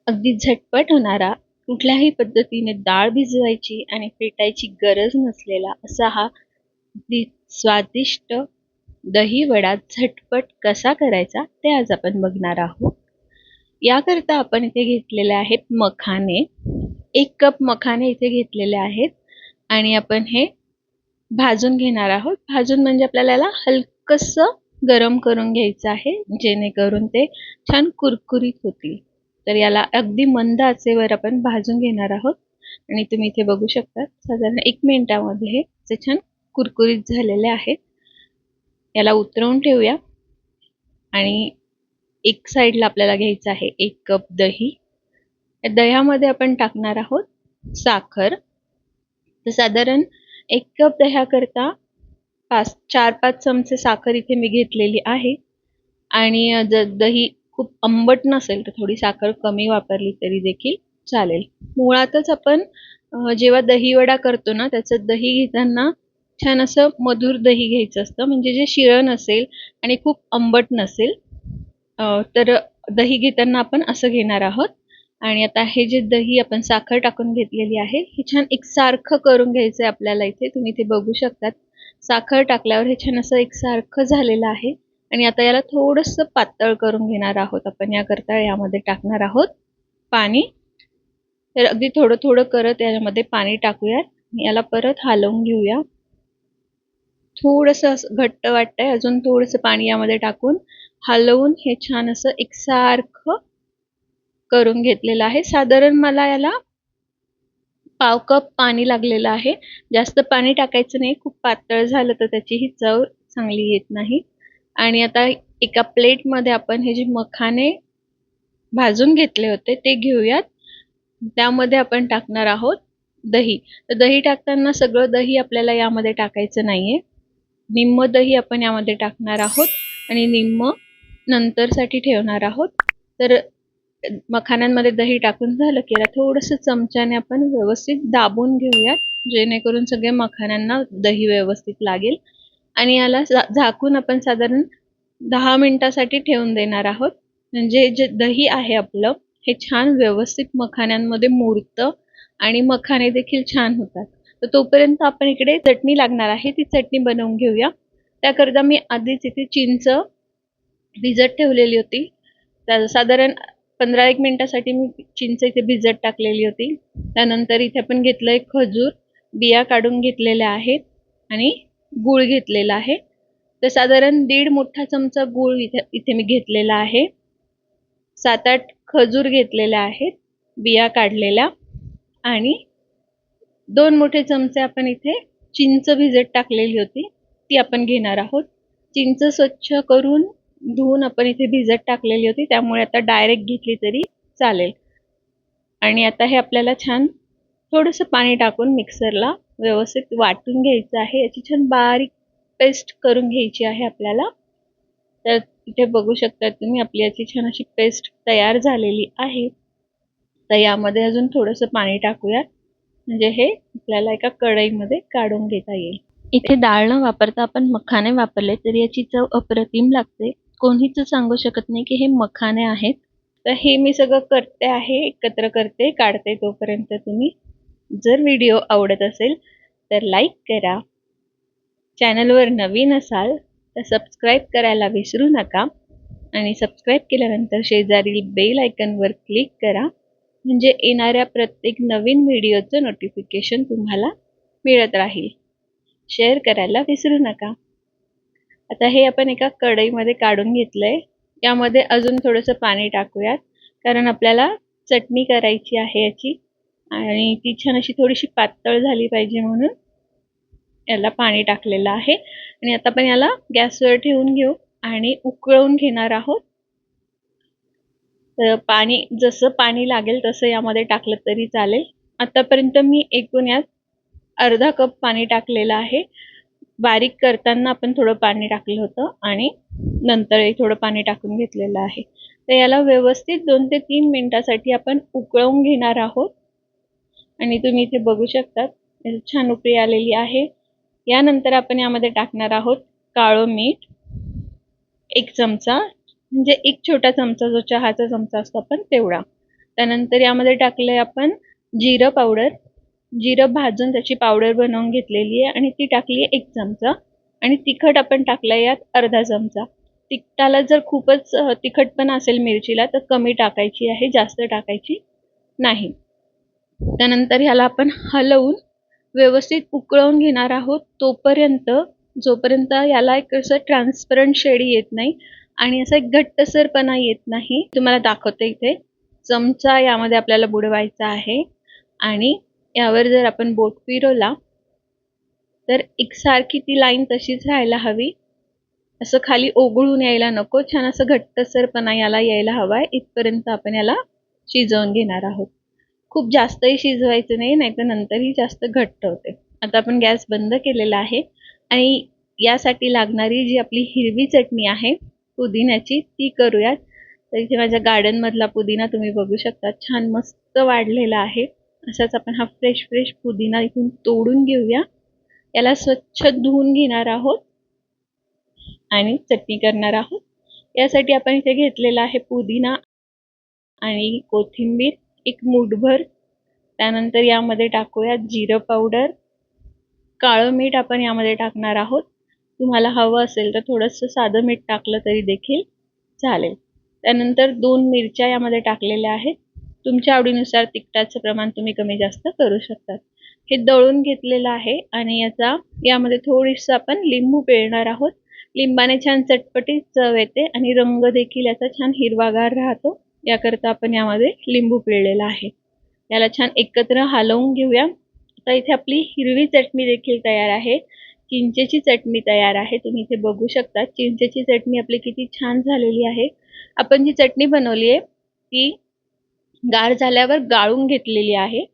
अगदी झटपट होणारा, कुठल्याही पद्धतीने डाळ भिजवायची आणि फेटायची गरज नसलेला असा हा अगदी स्वादिष्ट दही वडा झटपट कसा करायचा ते आज आपण बघणार आहोत. याकरता आपण इथे घेतलेले आहेत मखाने. 1 कप मखाने इथे घेतलेले आहेत आणि आपण हे भाजून घेणार आहोत. भाजून म्हणजे आपल्याला याला हलकंसं गरम करून घ्यायचं आहे, जेणेकरून ते छान कुरकुरीत होतील. तर याला अगदी मंद आचेवर आपण भाजून घेणार आहोत आणि तुम्ही इथे बघू शकता साधारण 1 मिनिटामध्ये हे छान कुरकुरीत झालेले आहेत. याला उतरवून ठेवूया आणि एक साईडला आपल्याला घ्यायचं आहे 1 कप दही. या दह्यामध्ये आपण टाकणार आहोत साखर. तर साधारण 1 कप दह्याकरता 4-5 चमचे साखर इथे मी घेतलेली आहे आणि जर दही खूप आंबट नसेल तर थोडी साखर कमी वापरली तरी देखील चालेल. मुळातच आपण जेव्हा दही वडा करतो ना, त्याचं दही घेताना छान असं मधुर दही घ्यायचं असतं, म्हणजे जे शिळं नसेल आणि खूप आंबट नसेल. तर दही घेताना आपण असं घेणार आहोत. आणि आता हे जे दही आपण साखर टाकून घेतलेली आहे हे छान एकसारखं करून घ्यायचं आहे आपल्याला. इथे तुम्ही ते बघू शकतात, साखर टाकल्यावर हे छान असं एकसारखं झालेलं आहे. आणि आता याला थोडंसं पातळ करून घेणार आहोत आपण. याकरता यामध्ये टाकणार आहोत पाणी. तर अगदी थोडं थोडं करत यामध्ये पाणी टाकूयात. याला परत हलवून घेऊया. थोडंसं घट्ट वाटतंय, अजून थोडंसं पाणी यामध्ये टाकून हलवून हे छान असं एकसारखं करून घेतलेलं आहे. साधारण मला याला पाव कप पाणी लागलेलं आहे. जास्त पाणी टाकायचं नाही, खूप पातळ झालं तर त्याची ही चव चांगली येत नाही. आणि आता एका प्लेटमध्ये आपण हे जे मखाने भाजून घेतले होते ते घेऊयात. त्यामध्ये आपण टाकणार आहोत दही. तर दही टाकताना सगळं दही आपल्याला यामध्ये टाकायचं नाहीये. निम्म दही आपण यामध्ये टाकणार आहोत आणि निम्म नंतरसाठी ठेवणार आहोत. तर मखाण्यांमध्ये दही टाकून झालं की याला थोडंसं चमच्याने आपण व्यवस्थित दाबून घेऊयात, जेणेकरून सगळे मखाण्यांना दही व्यवस्थित लागेल. आणि याला झाकून आपण साधारण 10 मिनिटासाठी ठेवून देणार आहोत. म्हणजे जे दही आहे आपलं हे छान व्यवस्थित मखाण्यांमध्ये मुरतं आणि मखाने देखील छान होतात. तर तोपर्यंत आपण इकडे चटणी लागणार आहे, ती चटणी बनवून घेऊया. त्याकरता मी आधीच इथे चिंच भिजत ठेवलेली होती. साधारण 15-1 मिनिटासाठी मी चिंच इथे भिजत टाकलेली होती. त्यानंतर इथे आपण घेतलंय खजूर, बिया काढून घेतलेल्या आहेत आणि गूळ घेतलेला आहे. तर साधारण 1.5 मोठा चमचा गूळ इथे मी घेतलेला आहे. 7-8 खजूर घेतलेल्या आहेत बिया काढलेल्या आणि 2 मोठे चमचे आपण इथे चिंच भिजत टाकलेली होती ती आपण घेणार आहोत. चिंच स्वच्छ करून धुवून आपण इथे भिजत टाकलेली होती, त्यामुळे आता डायरेक्ट घेतली तरी चालेल. आणि आता हे आपल्याला छान थोडंसं पाणी टाकून मिक्सरला व्यवस्थित वाटून घ्यायचं आहे. याची छान बारीक पेस्ट करून घ्यायची आहे आपल्याला. तर इथे बघू शकता तुम्ही आपली याची छान अशी पेस्ट तयार झालेली आहे. तर यामध्ये अजून थोडंसं पाणी टाकूयात, म्हणजे हे आपल्याला एका कढईमध्ये काढून घेता येईल. इथे डाळ न वापरता आपण मखाने वापरले तरी याची चव अप्रतिम लागते. कोणीच सांगू शकत नाही की हे मखाने आहेत. तर हे मी सगळं करते आहे, एकत्र करते, काढते. तोपर्यंत तुम्ही जर व्हिडिओ आवडत असेल तर लाईक करा. चॅनलवर नवीन असाल तर सबस्क्राईब करायला विसरू नका आणि सबस्क्राईब केल्यानंतर शेजारील बेल आयकॉनवर क्लिक करा, म्हणजे येणाऱ्या प्रत्येक नवीन व्हिडिओचं नोटिफिकेशन तुम्हाला मिळत राहील. शेअर करायला विसरू नका. आता हे आपण एका कढईमध्ये काढून घेतलंय. यामध्ये अजून थोडंसं पाणी टाकूयात, कारण आपल्याला चटणी करायची आहे याची आणि ती छान अशी थोडीशी पातळ झाली पाहिजे, म्हणून याला पाणी टाकलेलं आहे. आणि आता आपण याला गॅसवर ठेवून घेऊ आणि उकळवून घेणार आहोत. तर पाणी जसं पाणी लागेल तसं यामध्ये टाकलं तरी चालेल. आतापर्यंत मी एकूण यात अर्धा कप पाणी टाकलेलं आहे. बारीक करताना आपण थोडं पाणी टाकलं होतं आणि नंतरही थोडं पाणी टाकून घेतलेलं आहे. तर याला व्यवस्थित 2 ते 3 मिनिटासाठी आपण उकळवून घेणार आहोत. आणि तुम्ही इथे बघू शकता छान उकळी आलेली आहे. यानंतर आपण यामध्ये टाकणार आहोत काळं मीठ 1 चमचा, म्हणजे 1 छोटा चमचा, जो चहाचा चमचा असतो आपण तेवढा. त्यानंतर यामध्ये टाकलंय आपण जिरं पावडर. जिरं भाजून त्याची पावडर बनवून घेतलेली आहे आणि ती टाकली आहे 1 चमचा. आणि तिखट आपण टाकलंय यात अर्धा चमचा. तिखटाला जर खूपच तिखटपणा असेल मिरचीला तर कमी टाकायची आहे, जास्त टाकायची नाही. त्यानंतर ह्याला आपण हलवून व्यवस्थित उकळवून घेणार आहोत जोपर्यंत याला एक असं ट्रान्सपरंट शेड येत नाही आणि असा एक घट्टसरपणा येत नाही. तुम्हाला दाखवते इथे चमचा यामध्ये आपल्याला बुडवायचा आहे आणि यावर जर आपण बोट फिरवला तर एकसारखी ती लाईन तशीच राहायला हवी. असं खाली ओघळून यायला नको, छान असं घट्टसरपणा याला यायला हवाय. इथपर्यंत आपण याला शिजवून घेणार आहोत. खूप जास्तही शिजवायचं नाही, नाहीतर नंतरही जास्त घट्ट होते. आता आपण गॅस बंद केलेला आहे आणि यासाठी लागणारी जी आपली हिरवी चटणी आहे पुदिन्याची ती करूयात. तर इथे माझ्या गार्डन मधला पुदिना तुम्ही बघू शकता, छान मस्त वाढलेला आहे. असाच आपण हा फ्रेश पुदिना इथून तोडून घेऊया. याला स्वच्छ धुवून घेणार आहोत आणि चटणी करणार आहोत. यासाठी आपण इथे घेतलेला आहे पुदिना आणि कोथिंबीर एक मूठभर. त्यानंतर यामध्ये टाकूया जिरं पावडर, काळं मीठ आपण यामध्ये टाकणार आहोत. तुम्हाला हवं असेल तर थोडंसं साधं मीठ टाकलं तरी देखील चालेल. त्यानंतर 2 मिरच्या यामध्ये टाकलेल्या आहेत. तुमच्या आवडीनुसार तिखटाचं प्रमाण तुम्ही कमी जास्त करू शकता. हे दळून घेतलेलं आहे आणि यामध्ये थोडीसं आपण लिंबू पिळणार आहोत. लिंबाने छान चटपटीत चव येते आणि रंग देखील याचा छान हिरवागार राहतो. याकरता आपण यामध्ये लिंबू पिळलेला आहे. याला छान एकत्र हलवून घेऊया. आता इथे आपली हिरवी चटणी देखील तयार आहे. चिंचेची चटणी तयार आहे. तुम्ही इथे बघू शकता चिंचेची चटणी आपली किती छान झालेली आहे. आपण जी चटणी बनवली आहे ती गार झाल्यावर गाळून घेतलेली आहे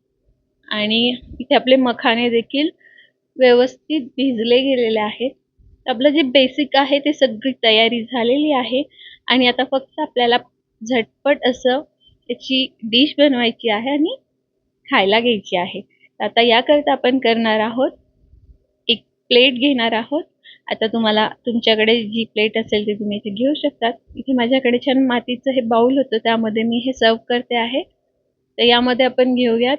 आणि इथे आपले मखाने देखील व्यवस्थित भिजले गेलेले आहेत. आपलं जे बेसिक आहे ते सगळी तयारी झालेली आहे आणि आता फक्त आपल्याला झटपट असं त्याची डिश बनवायची आहे आणि खायला घ्यायची आहे. आता याकरता आपण करणार आहोत, एक प्लेट घेणार आहोत. आता तुम्हाला तुमच्याकडे जी प्लेट असेल ती तुम्ही इथे घेऊ शकतात. इथे माझ्याकडे छान मातीचं हे बाउल होतं, त्यामध्ये मी हे सर्व करते आहे. तर यामध्ये आपण घेऊयात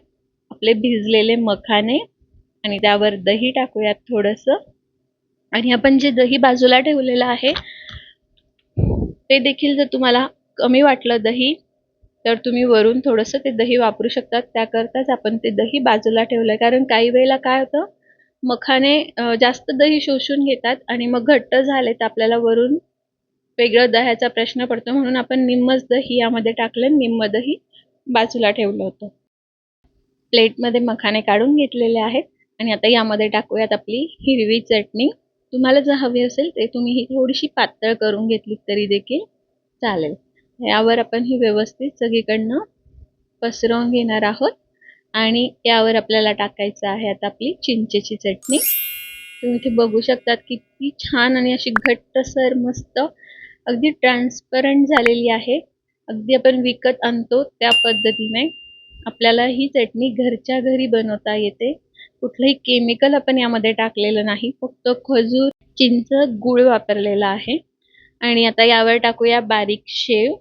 आपले भिजलेले मखाने आणि त्यावर दही टाकूयात थोडंसं. आणि आपण जे दही बाजूला ठेवलेलं आहे ते देखील जर तुम्हाला कमी वाटलं दही तर तुम्ही वरून थोडंसं ते दही वापरू शकतात. त्याकरताच आपण ते दही बाजूला ठेवलं, कारण काही वेळेला काय होतं मखाने जास्त दही शोषून घेतात आणि मग घट्ट झाले तर आपल्याला वरून वेगळं दह्याचा प्रश्न पडतो. म्हणून आपण निम्मच दही यामध्ये टाकलं, निम्म दही बाजूला ठेवलं होतं. प्लेटमध्ये मखाने काढून घेतलेले आहेत आणि आता यामध्ये टाकूयात आपली हिरवी चटणी. तुम्हाला जर हवी असेल ते तुम्ही ही थोडीशी पातळ करून घेतली तरी देखील चालेल. यावर आपण ही व्यवस्थित सगळीकडनं पसरवून घेणार आहोत आणि यावर आपल्याला टाकायचं आहे आता आपली चिंचेची चटणी. तुम्ही इथे बघू शकतात किती छान आणि अशी घट्टसर मस्त अगदी ट्रान्सपरंट झालेली आहे. अगदी आपण विकत आणतो त्या पद्धतीने आपल्याला ही चटणी घरच्या घरी बनवता येते. कुठलंही केमिकल आपण यामध्ये टाकलेलं नाही, फक्त खजूर, चिंच, गूळ वापरलेला आहे. आणि आता यावर टाकूया बारीक शेव.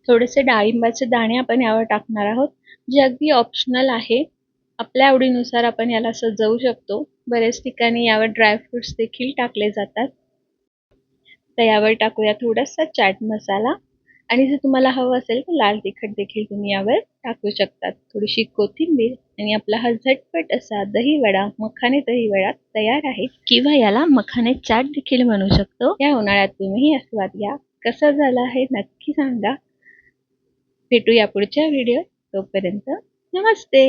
थोडेसे डाळिंबाचे दाणे आपण यावर टाकणार आहोत, जे अगदी ऑप्शनल आहे. आपल्या आवडीनुसार आपण याला सजवू शकतो. बरेच ठिकाणी यावर ड्रायफ्रुट्स देखील टाकले जातात. तर यावर टाकूया थोडासा चाट मसाला आणि जर तुम्हाला हवं असेल तर लाल तिखट देखील तुम्ही यावर टाकू शकतात. थोडीशी कोथिंबीर आणि आपला हा झटपट असा दही वडा, मखाने दही वडा तयार आहे. किंवा याला मखाने चाट देखील म्हणू शकतो. या उन्हाळ्यात तुम्ही आस्वाद घ्या. कसा झाला आहे नक्की सांगा. भेटूया पुढच्या व्हिडिओ. तोपर्यंत नमस्ते.